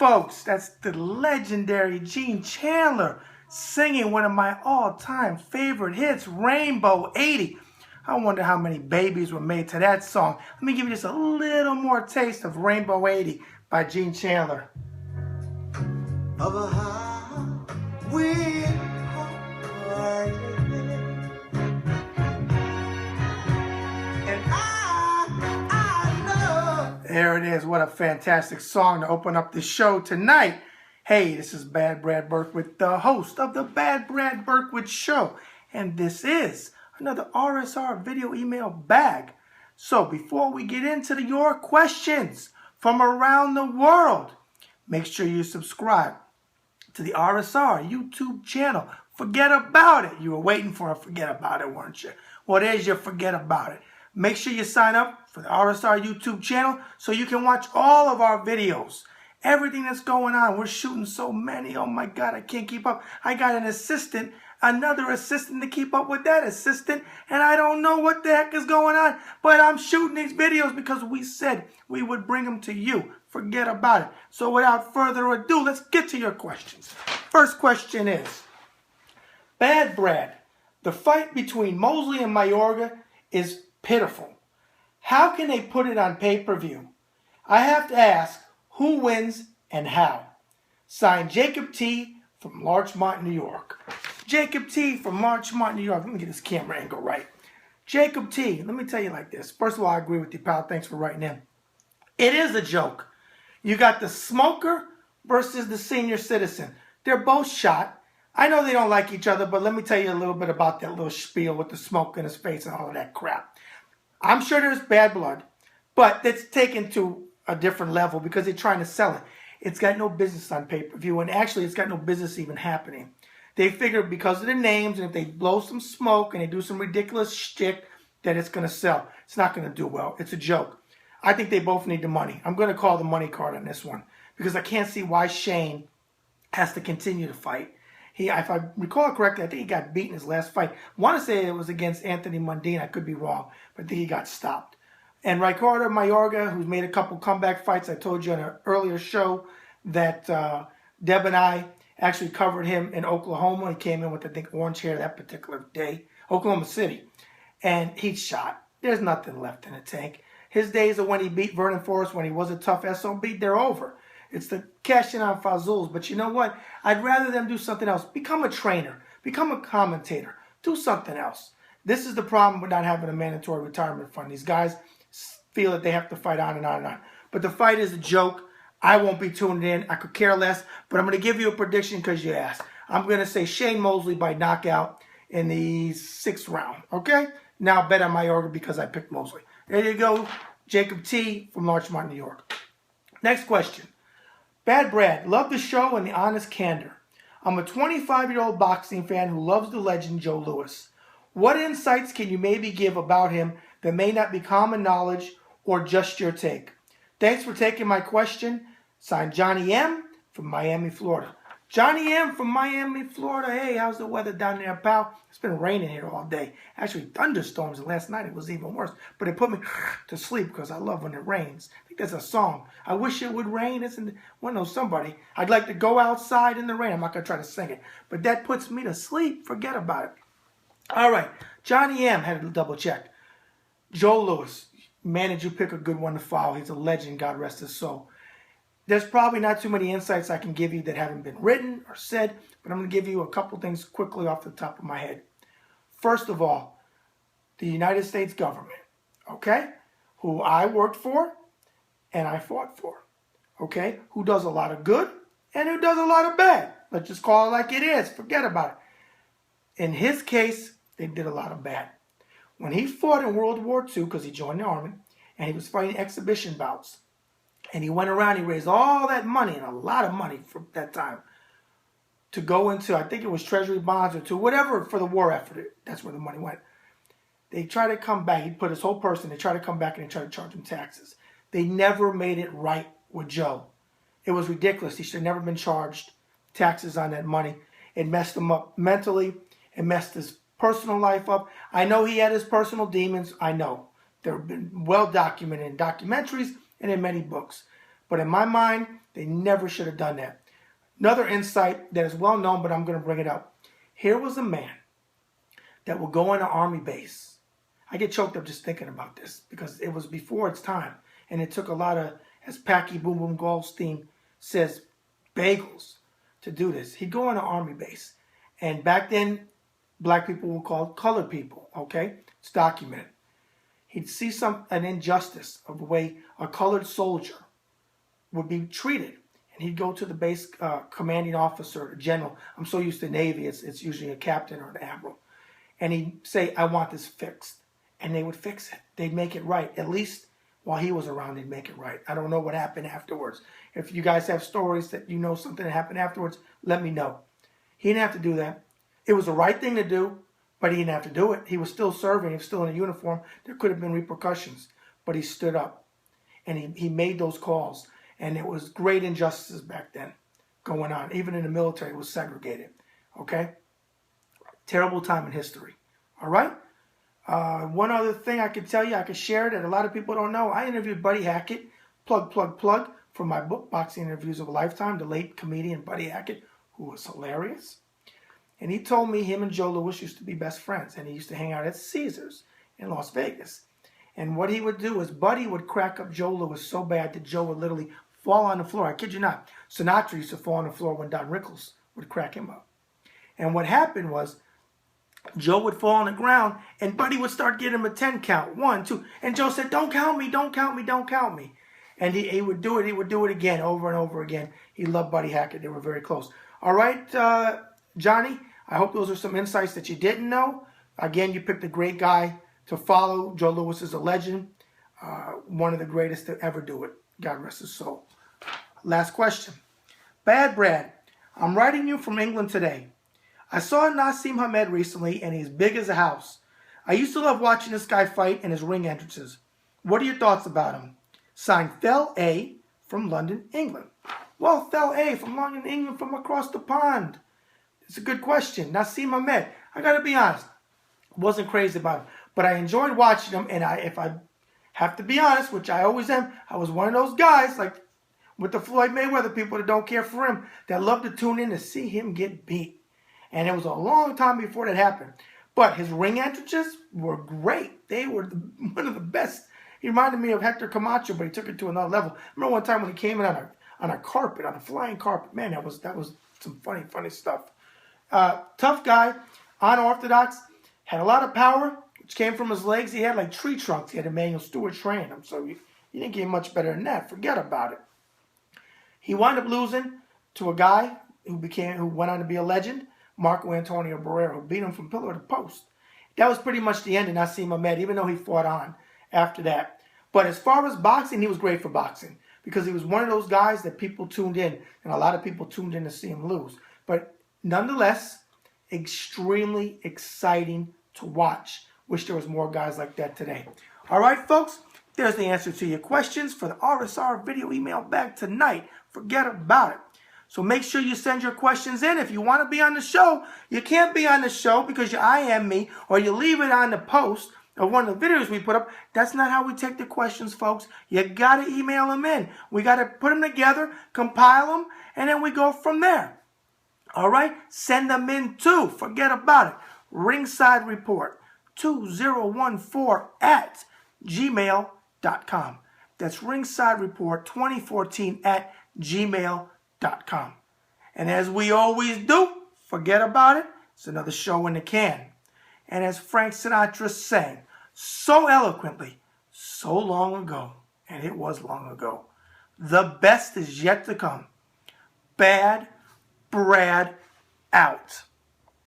folks, that's the legendary Gene Chandler singing one of my all-time favorite hits, Rainbow 80. I wonder how many babies were made to that song. Let me give you just a little more taste of Rainbow 80 by Gene Chandler. Of a highway and I know. There it is. What a fantastic song to open up the show tonight. Hey, this is Bad Brad Berkowitz, the host of the Bad Brad Berkowitz Show. And this is another RSR video email bag. So before we get into your questions from around the world, make sure you subscribe to the RSR YouTube channel. Forget about it. You were waiting for a forget about it, weren't you? Well, there's your forget about it. Make sure you sign up for the RSR YouTube channel so you can watch all of our videos. Everything that's going on. We're shooting so many. Oh my God, I can't keep up. I got an assistant, another assistant to keep up with that assistant, and I don't know what the heck is going on, but I'm shooting these videos because we said we would bring them to you. Forget about it. So without further ado, let's get to your questions. First question is, Bad Brad, the fight between Mosley and Mayorga is pitiful. How can they put it on pay-per-view? I have to ask, who wins and how? Signed, Jacob T. from Larchmont, New York. Jacob T. from Larchmont, New York. Let me get this camera angle right. Jacob T., let me tell you like this. First of all, I agree with you, pal. Thanks for writing in. It is a joke. You got the smoker versus the senior citizen. They're both shot. I know they don't like each other, but let me tell you a little bit about that little spiel with the smoke in his face and all of that crap. I'm sure there's bad blood, but it's taken to a different level because they're trying to sell it. It's got no business on pay-per-view, and actually it's got no business even happening. They figure because of the names, and if they blow some smoke and they do some ridiculous shtick, that it's going to sell. It's not going to do well. It's a joke. I think they both need the money. I'm going to call the money card on this one because I can't see why Shane has to continue to fight. If I recall correctly, I think he got beaten his last fight. I want to say it was against Anthony Mundine. I could be wrong, but I think he got stopped. And Ricardo Mayorga, who's made a couple comeback fights. I told you on an earlier show that Deb and I actually covered him in Oklahoma. He came in with, I think, orange hair that particular day. Oklahoma City. And he's shot. There's nothing left in the tank. His days of when he beat Vernon Forrest, when he was a tough SOB, they're over. It's the cashing on Fazools. But you know what? I'd rather them do something else. Become a trainer. Become a commentator. Do something else. This is the problem with not having a mandatory retirement fund. These guys feel that they have to fight on and on and on. But the fight is a joke. I won't be tuned in. I could care less. But I'm going to give you a prediction because you asked. I'm going to say Shane Mosley by knockout in the 6th round. Okay? Now bet on Mayorga because I picked Mosley. There you go. Jacob T. from Larchmont, New York. Next question. Bad Brad, love the show and the honest candor. I'm a 25-year-old boxing fan who loves the legend Joe Louis. What insights can you maybe give about him that may not be common knowledge or just your take? Thanks for taking my question. Signed, Johnny M. from Miami, Florida. Johnny M. from Miami, Florida. Hey, how's the weather down there, pal? It's been raining here all day. Actually, thunderstorms, and last night it was even worse. But it put me to sleep because I love when it rains. I think there's a song. I wish it would rain. Somebody. I'd like to go outside in the rain. I'm not going to try to sing it. But that puts me to sleep. Forget about it. All right. Johnny M. had to double check. Joe Louis. Man, did you pick a good one to follow. He's a legend. God rest his soul. There's probably not too many insights I can give you that haven't been written or said, but I'm going to give you a couple things quickly off the top of my head. First of all, the United States government, okay, who I worked for and I fought for, okay, who does a lot of good and who does a lot of bad. Let's just call it like it is. Forget about it. In his case, they did a lot of bad. When he fought in World War II, because he joined the Army, and he was fighting exhibition bouts, and he went around, he raised all that money, and a lot of money from that time, to go into, I think it was Treasury bonds or to whatever for the war effort. That's where the money went. They tried to come back. He put his whole person, they tried to come back and they tried to charge him taxes. They never made it right with Joe. It was ridiculous. He should have never been charged taxes on that money. It messed him up mentally. It messed his personal life up. I know he had his personal demons. I know. They've been well documented in documentaries and in many books. But in my mind, They never should have done that. Another insight that is well known, but I'm going to bring it up. Here was a man that would go in an army base. I get choked up just thinking about this because it was before its time. And it took a lot of, as Packy Boom Boom Goldstein says, bagels to do this. He'd go in an army base. And back then, black people were called colored people, okay? It's documented. He'd see an injustice of the way a colored soldier would be treated. And he'd go to the base commanding officer, or general. I'm so used to Navy, it's usually a captain or an admiral. And he'd say, I want this fixed. And they would fix it. They'd make it right. At least while he was around, they'd make it right. I don't know what happened afterwards. If you guys have stories that you know something that happened afterwards, let me know. He didn't have to do that. It was the right thing to do, but he didn't have to do it. He was still serving. He was still in a uniform. There could have been repercussions. But he stood up. And he made those calls. And it was great injustices back then going on. Even in the military, it was segregated. Okay? Terrible time in history. All right? One other thing I could tell you, I could share that a lot of people don't know. I interviewed Buddy Hackett, plug, from my book, Boxing Interviews of a Lifetime, the late comedian Buddy Hackett, who was hilarious. And he told me him and Joe Louis used to be best friends. And he used to hang out at Caesars in Las Vegas. And what he would do is Buddy would crack up Joe Louis so bad that Joe would literally fall on the floor. I kid you not. Sinatra used to fall on the floor when Don Rickles would crack him up. And what happened was Joe would fall on the ground and Buddy would start getting him a 10 count. 1, 2. And Joe said, don't count me, don't count me, don't count me. And he would do it. He would do it again over and over again. He loved Buddy Hackett. They were very close. All right, Johnny, I hope those are some insights that you didn't know. Again, you picked a great guy to follow. Joe Louis is a legend. One of the greatest to ever do it. God rest his soul. Last question. Bad Brad, I'm writing you from England today. I saw Naseem Hamed recently, and he's big as a house. I used to love watching this guy fight and his ring entrances. What are your thoughts about him? Signed, Fel A. from London, England. Well, Fel A. from London, England, from across the pond. It's a good question. Naseem Hamed, I got to be honest, wasn't crazy about him. But I enjoyed watching him, and if I have to be honest, which I always am, I was one of those guys, like with the Floyd Mayweather people that don't care for him, that love to tune in to see him get beat. And it was a long time before that happened. But his ring entrances were great. They were one of the best. He reminded me of Hector Camacho, but he took it to another level. I remember one time when he came in on a carpet, on a flying carpet. Man, that was some funny stuff. Tough guy, unorthodox, had a lot of power, which came from his legs. He had like tree trunks. He had Emmanuel Stewart train him, so you didn't get much better than that. Forget about it. He wound up losing to a guy who went on to be a legend, Marco Antonio Barrera, who beat him from pillar to post. That was pretty much the end of Naseem Hamed, even though he fought on after that. But as far as boxing, he was great for boxing because he was one of those guys that people tuned in, and a lot of people tuned in to see him lose. But nonetheless, extremely exciting to watch. Wish there was more guys like that today. All right, folks, there's the answer to your questions for the RSR video email bag tonight. Forget about it. So make sure you send your questions in. If you want to be on the show, you can't be on the show because you IM me or you leave it on the post of one of the videos we put up. That's not how we take the questions, folks. You got to email them in. We got to put them together, compile them, and then we go from there. All right? Send them in too. Forget about it. Ringside Report 2014 at gmail.com. That's Ringside Report 2014 at gmail.com. And as we always do, forget about it. It's another show in the can. And as Frank Sinatra sang so eloquently, so long ago, and it was long ago, the best is yet to come. Bad Brad out.